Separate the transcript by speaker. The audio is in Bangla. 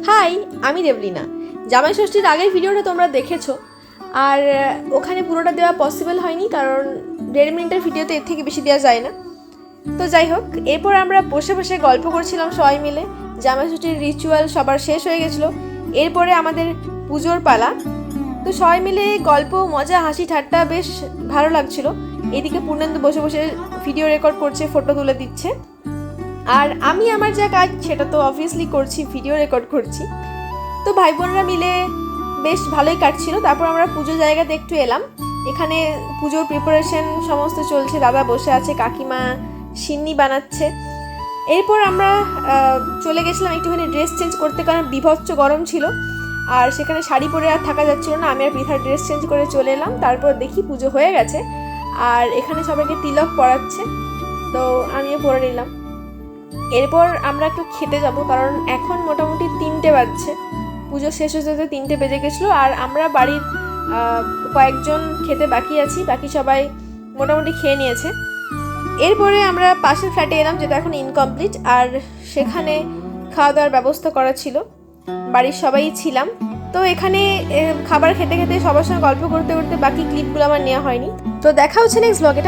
Speaker 1: হাই, আমি দেবলিনা। জামাই ষষ্ঠীর আগের ভিডিওটা তোমরা দেখেছো, আর ওখানে পুরোটা দেওয়া পসিবল হয়নি কারণ 1.5 মিনিটের ভিডিওতে এর থেকে বেশি দেওয়া যায় না। তো যাই হোক, এরপর আমরা বসে বসে গল্প করছিলাম সবাই মিলে। জামাই ষষ্ঠীর রিচুয়াল সবার শেষ হয়ে গেছিলো, এরপরে আমাদের পুজোর পালা। তো সবাই মিলে গল্প, মজা, হাসি ঠাট্টা বেশ ভালো লাগছিল। এদিকে পূর্ণেন্দু বসে বসে ভিডিও রেকর্ড করছে, ফটো তুলে দিচ্ছে, আর আমি আমার যা কাজ সেটা তো অবভিয়াসলি করছি, ভিডিও রেকর্ড করছি। তো ভাই বোনরা মিলে বেশ ভালোই কাটছিল। তারপর আমরা পুজো জায়গাতে একটু এলাম। এখানে পুজোর প্রিপারেশন সমস্ত চলছে, দাদা বসে আছে, কাকিমা সিন্নি বানাচ্ছে। এরপর আমরা চলে গেছিলাম একটুখানি ড্রেস চেঞ্জ করতে, কারণ বিভৎস গরম ছিল আর সেখানে শাড়ি পরে আর থাকা যাচ্ছিল না। আমি আর পৃথার ড্রেস চেঞ্জ করে চলে এলাম। তারপর দেখি পুজো হয়ে গেছে, আর এখানে সবাইকে তিলক পরাচ্ছে, তো আমিও পরে নিলাম। এরপর আমরা একটু খেতে যাব, কারণ এখন মোটামুটি 3টে বাজছে, পুজো শেষ হতে হতে 3টে বেজে গেছিলো। আর আমরা বাড়ির কয়েকজন খেতে বাকি আছি, বাকি সবাই মোটামুটি খেয়ে নিয়েছে। এরপরে আমরা পাশের ফ্ল্যাটে এলাম, যেটা এখন ইনকমপ্লিট, আর সেখানে খাওয়া দাওয়ার ব্যবস্থা করা ছিল, বাড়ির সবাই ছিলাম। তো এখানে খাবার খেতে খেতে সবার সঙ্গে গল্প করতে করতে বাকি ক্লিপগুলো আমার নেওয়া হয়নি। তো দেখা হচ্ছে নেক্সট ব্লগে।